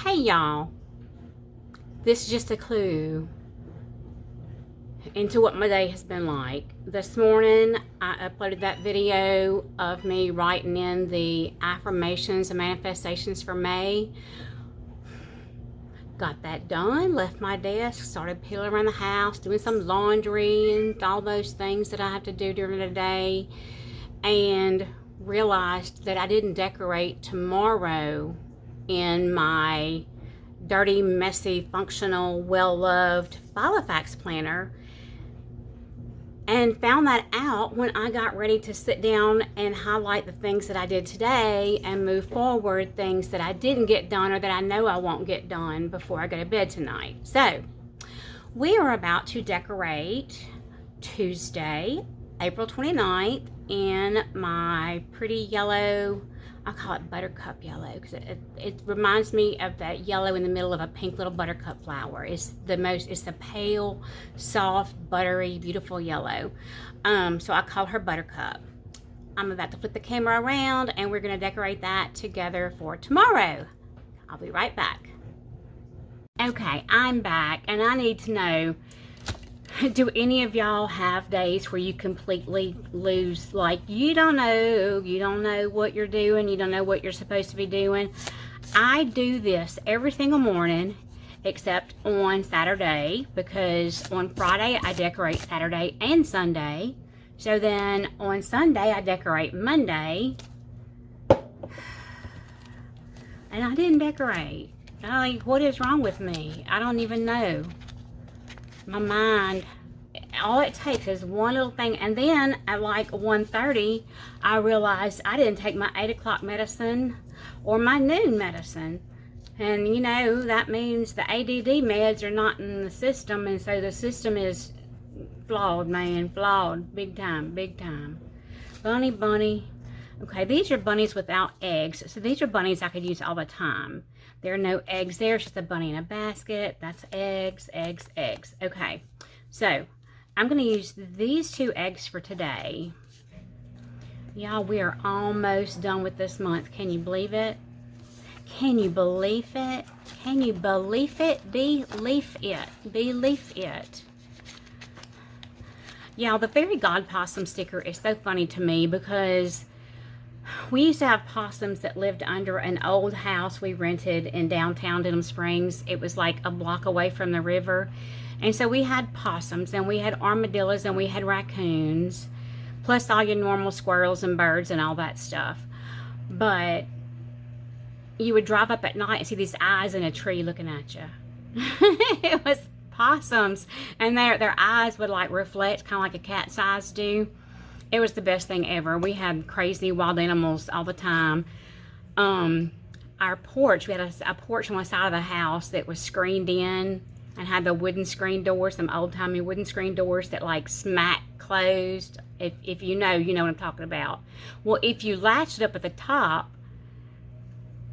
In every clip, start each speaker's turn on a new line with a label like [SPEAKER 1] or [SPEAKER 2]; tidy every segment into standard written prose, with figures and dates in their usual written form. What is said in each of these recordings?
[SPEAKER 1] Hey y'all, this is just a clue into what my day has been like. This morning I uploaded that video of me writing in the affirmations and manifestations for May. Got that done, left my desk, started peeling around the house, doing some laundry and all those things that I have to do during the day, and realized that I didn't decorate tomorrow in my dirty, messy, functional, well-loved Filofax planner, and found that out when I got ready to sit down and highlight the things that I did today and move forward things that I didn't get done or that I know I won't get done before I go to bed tonight. So we are about to decorate Tuesday, April 29th in my pretty yellow, I call it buttercup yellow because it reminds me of that yellow in the middle of a pink little buttercup flower. It's the pale, soft, buttery, beautiful yellow. So I call her Buttercup. I'm about to flip the camera around and we're going to decorate that together for tomorrow. I'll be right back. Okay, I'm back and I need to know, do any of y'all have days where you completely lose, like you don't know what you're doing, you don't know what you're supposed to be doing? I do this every single morning except on Saturday, because on Friday I decorate Saturday and Sunday. So then on Sunday I decorate Monday, and I didn't decorate. Like, what is wrong with me? I don't even know. My mind, all it takes is one little thing, and then at like 1:30 I realized I didn't take my 8 o'clock medicine or my noon medicine, and you know that means the ADD meds are not in the system, and so the system is flawed, man, flawed, big time. Bunny. Okay, these are bunnies without eggs, so these are bunnies I could use all the time. There are no eggs there. It's just a bunny in a basket. That's eggs. Okay, so I'm going to use these 2 eggs for today. Y'all, we are almost done with this month. Can you believe it? Can you believe it? Can you believe it? Believe it. Believe it. Y'all, the Fairy God Possum sticker is so funny to me because we used to have possums that lived under an old house we rented in downtown Denham Springs. It was like a block away from the river. And so we had possums, and we had armadillos, and we had raccoons, plus all your normal squirrels and birds and all that stuff. But you would drive up at night and see these eyes in a tree looking at you. It was possums, and their eyes would like reflect kind of like a cat's eyes do. It was the best thing ever. We had crazy wild animals all the time. Our porch, we had a porch on one side of the house that was screened in and had the wooden screen doors, some old-timey wooden screen doors that like smack closed. If you know what I'm talking about. Well, if you latched it up at the top,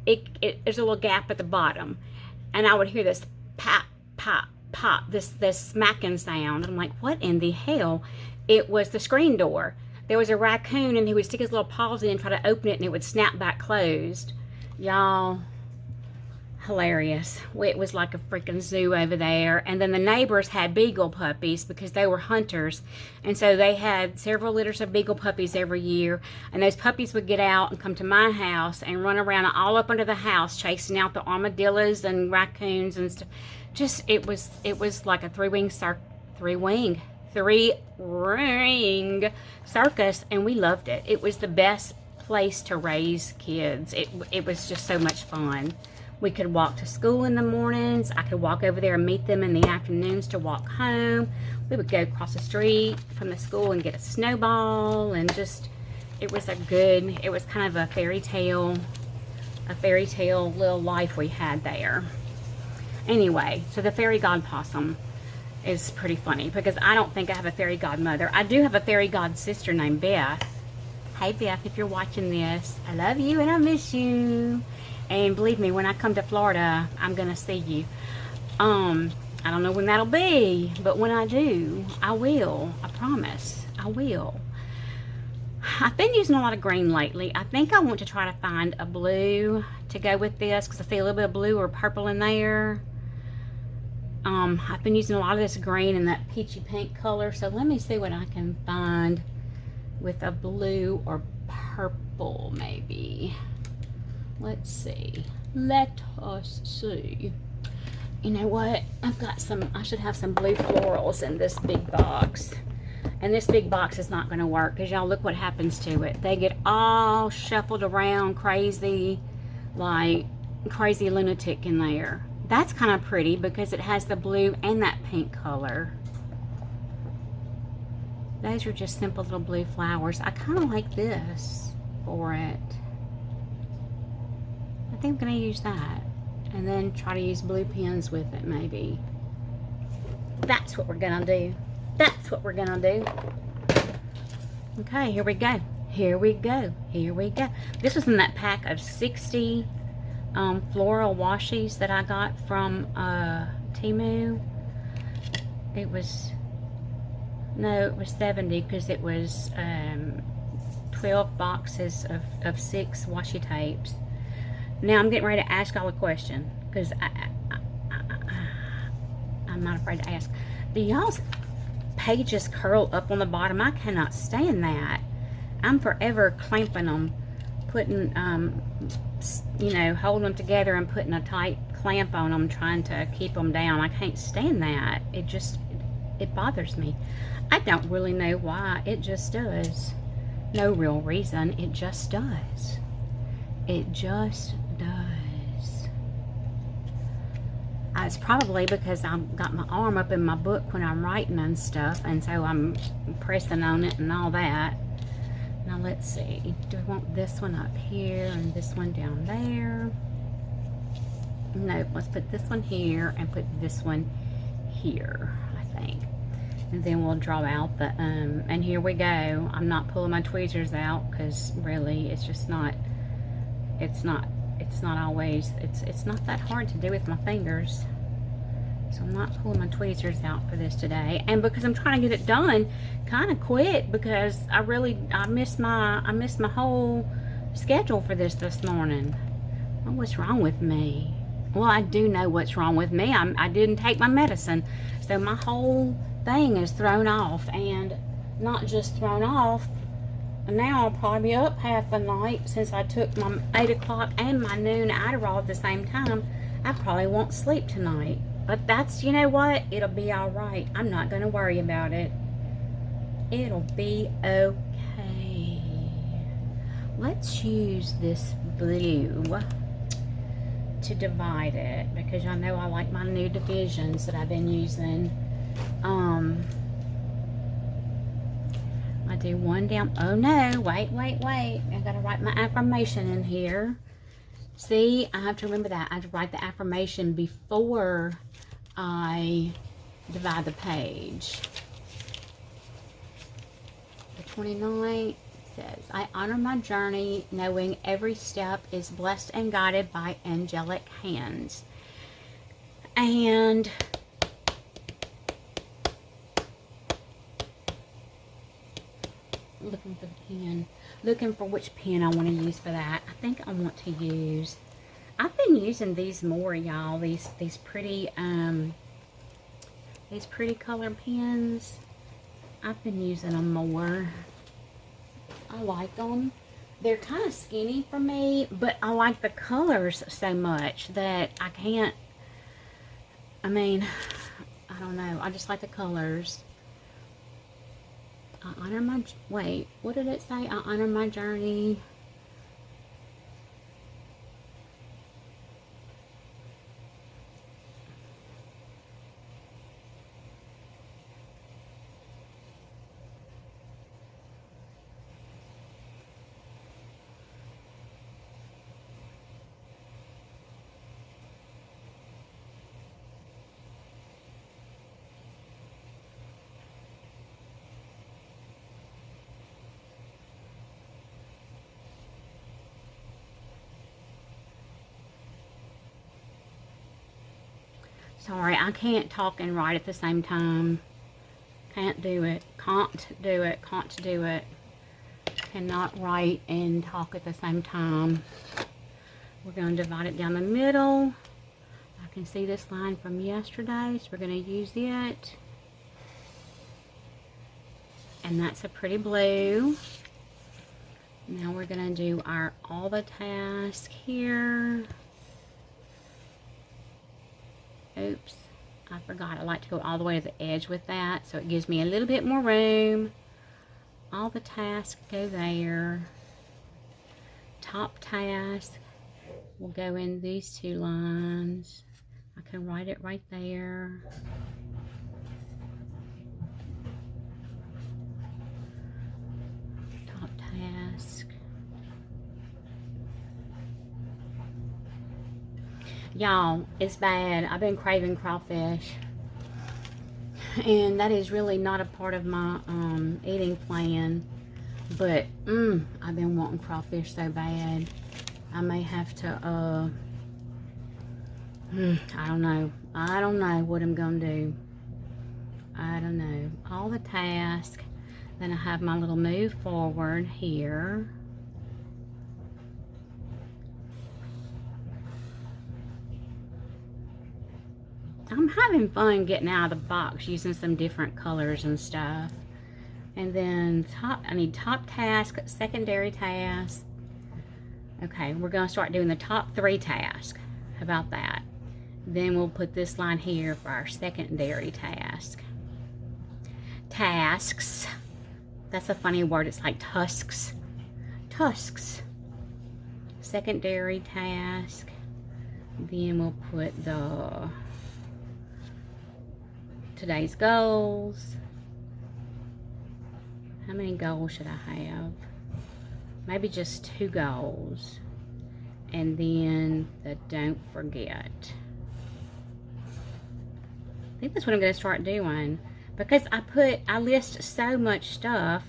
[SPEAKER 1] there's a little gap at the bottom, and I would hear this pop, pop, pop, this smacking sound. I'm like, what in the hell? It was the screen door. There was a raccoon, and he would stick his little paws in and try to open it, and it would snap back closed. Y'all, hilarious. It was like a freaking zoo over there. And then the neighbors had beagle puppies because they were hunters, and so they had several litters of beagle puppies every year, and those puppies would get out and come to my house and run around all up under the house chasing out the armadillos and raccoons and stuff. Just it was like a three-ring circus, and we loved it. It was the best place to raise kids. It was just so much fun. We could walk to school in the mornings. I could walk over there and meet them in the afternoons to walk home. We would go across the street from the school and get a snowball, and just it was kind of a fairy tale little life we had there. Anyway, so the Fairy God Possum is pretty funny because I don't think I have a fairy godmother. I do have a fairy god sister named Beth. Hey Beth, if you're watching this, I love you and I miss you. And believe me, when I come to Florida, I'm gonna see you. I don't know when that'll be, but when I do, I will. I promise, I will. I've been using a lot of green lately. I think I want to try to find a blue to go with this because I see a little bit of blue or purple in there. I've been using a lot of this green and that peachy pink color, so let me see what I can find with a blue or purple maybe. Let's see. Let us see. You know what? I've got some, I should have some blue florals in this big box. And this big box is not going to work because y'all look what happens to it. They get all shuffled around crazy, like crazy lunatic in there. That's kind of pretty because it has the blue and that pink color. Those are just simple little blue flowers. I kind of like this for it. I think I'm going to use that. And then try to use blue pens with it maybe. That's what we're going to do. That's what we're going to do. Okay, here we go. Here we go. Here we go. This was in that pack of 60 floral washies that I got from Temu. It was, no, it was 70 because it was 12 boxes of 6 washi tapes. Now I'm getting ready to ask y'all a question because I'm not afraid to ask. Do y'all's pages curl up on the bottom? I cannot stand that. I'm forever clamping them, putting, you know, holding them together and putting a tight clamp on them, trying to keep them down. I can't stand that. It just, it bothers me. I don't really know why. It just does. No real reason. It just does. It just does. It's probably because I've got my arm up in my book when I'm writing and stuff, and so I'm pressing on it and all that. Now let's see. Do we want this one up here and this one down there? No, let's put this one here and put this one here, I think. And then we'll draw out the, and here we go. I'm not pulling my tweezers out because really it's just not, it's not always, it's not that hard to do with my fingers. So I'm not pulling my tweezers out for this today. And because I'm trying to get it done kind of quick because I missed my whole schedule for this morning. Oh, what's wrong with me? Well, I do know what's wrong with me. I didn't take my medicine. So my whole thing is thrown off, and not just thrown off. Now I'll probably be up half the night since I took my 8 o'clock and my noon Adderall at the same time. I probably won't sleep tonight. But that's, you know what? It'll be all right. I'm not going to worry about it. It'll be okay. Let's use this blue to divide it because y'all know I like my new divisions that I've been using. I do one down. Oh no, wait. I gotta write my affirmation in here. See, I have to remember that. I have to write the affirmation before I divide the page. The 29th says, I honor my journey knowing every step is blessed and guided by angelic hands. And looking for the pen, looking for which pen I want to use for that. I think I want to use, I've been using these more, y'all, these pretty color pens. I've been using them more. I like them. They're kind of skinny for me, but I like the colors so much that I can't, I mean, I don't know, I just like the colors. I honor my, wait, what did it say? I honor my journey. Sorry, I can't talk and write at the same time. Can't do it. Can't do it. Can't do it. Cannot write and talk at the same time. We're going to divide it down the middle. I can see this line from yesterday, so we're going to use it. And that's a pretty blue. Now we're going to do our all the task here. Oops, I forgot. I like to go all the way to the edge with that, so it gives me a little bit more room. All the tasks go there. Top task will go in these two lines. I can write it right there. Top task. Y'all, it's bad. I've been craving crawfish. And that is really not a part of my eating plan. But, I've been wanting crawfish so bad. I may have to, I don't know. I don't know what I'm going to do. I don't know. All the tasks. Then I have my little move forward here. I'm having fun getting out of the box using some different colors and stuff. And then I need top task, secondary task. Okay, we're going to start doing the top 3 tasks. How about that? Then we'll put this line here for our secondary task. Tasks. That's a funny word. It's like tusks. Tusks. Secondary task. Then we'll put the today's goals. How many goals should I have? Maybe just 2 goals. And then the don't forget. I think that's what I'm going to start doing. Because I list so much stuff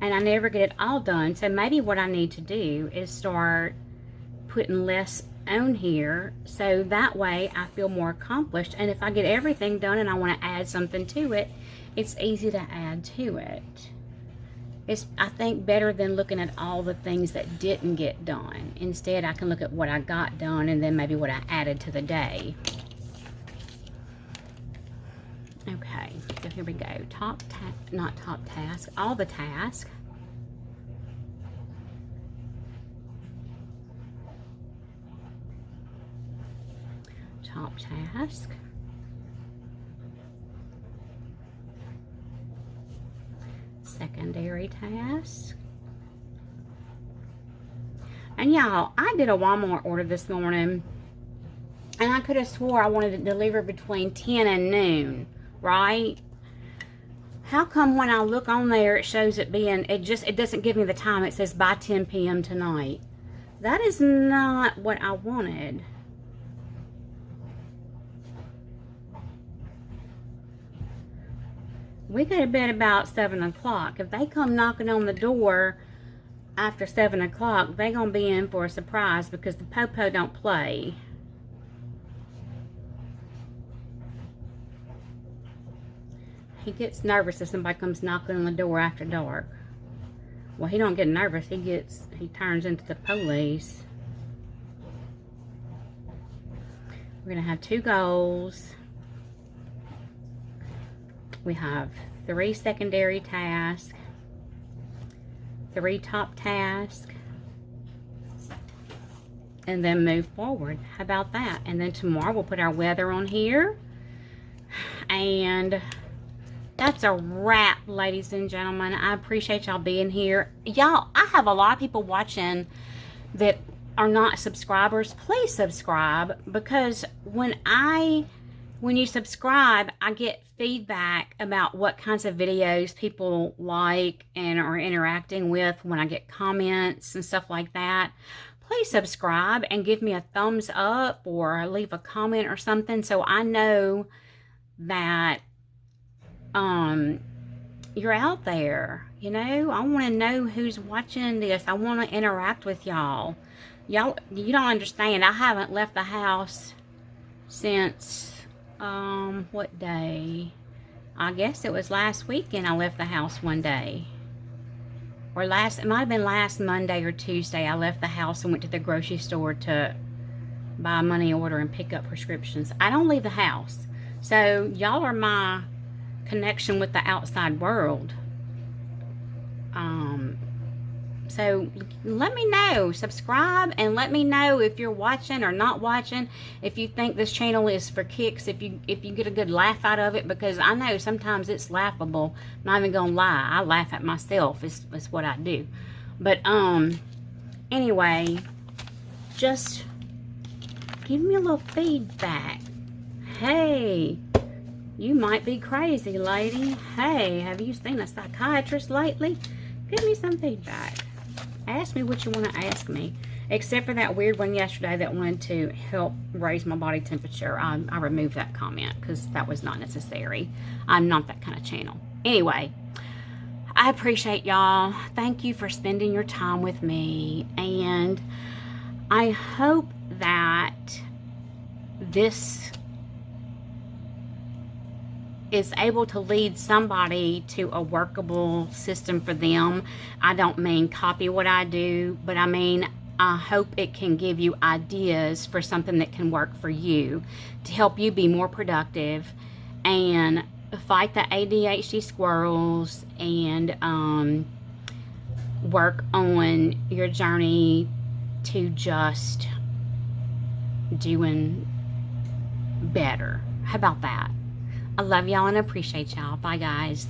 [SPEAKER 1] and I never get it all done. So maybe what I need to do is start putting less on here, so that way I feel more accomplished. And if I get everything done and I want to add something to it, it's easy to add to it. It's, I think, better than looking at all the things that didn't get done. Instead, I can look at what I got done and then maybe what I added to the day. Okay, so here we go. Not top task, all the tasks. Top task. Secondary task. And y'all, I did a Walmart order this morning and I could have swore I wanted it delivered between 10 and noon, right? How come when I look on there it shows it being, it doesn't give me the time. It says by 10 p.m. tonight. That is not what I wanted. We go to bed about 7 o'clock. If they come knocking on the door after 7 o'clock, they're going to be in for a surprise because the popo don't play. He gets nervous if somebody comes knocking on the door after dark. Well, he don't get nervous. He turns into the police. We're going to have 2 goals. We have 3 secondary tasks, 3 top tasks, and then move forward. How about that? And then tomorrow we'll put our weather on here. And that's a wrap, ladies and gentlemen. I appreciate y'all being here. Y'all, I have a lot of people watching that are not subscribers. Please subscribe, because when you subscribe, I get feedback about what kinds of videos people like and are interacting with when I get comments and stuff like that. Please subscribe and give me a thumbs up or leave a comment or something so I know that you're out there. You know, I want to know who's watching this. I want to interact with y'all. Y'all, you don't understand. I haven't left the house since what day? I guess it was last weekend I left the house one day. or it might have been last Monday or Tuesday, I left the house and went to the grocery store to buy a money order and pick up prescriptions. I don't leave the house. So y'all are my connection with the outside world. So let me know, subscribe, and let me know if you're watching or not watching, if you think this channel is for kicks, if you get a good laugh out of it, because I know sometimes it's laughable. I'm not even gonna lie, I laugh at myself. It's what I do. But anyway, just give me a little feedback. Hey, you might be crazy, lady. Hey, have you seen a psychiatrist lately? Give me some feedback. Ask me what you want to ask me. Except for that weird one yesterday that wanted to help raise my body temperature. I removed that comment because that was not necessary. I'm not that kind of channel. Anyway, I appreciate y'all. Thank you for spending your time with me. And I hope that this is able to lead somebody to a workable system for them. I don't mean copy what I do, but I mean I hope it can give you ideas for something that can work for you to help you be more productive and fight the ADHD squirrels and work on your journey to just doing better. How about that? I love y'all and appreciate y'all. Bye, guys.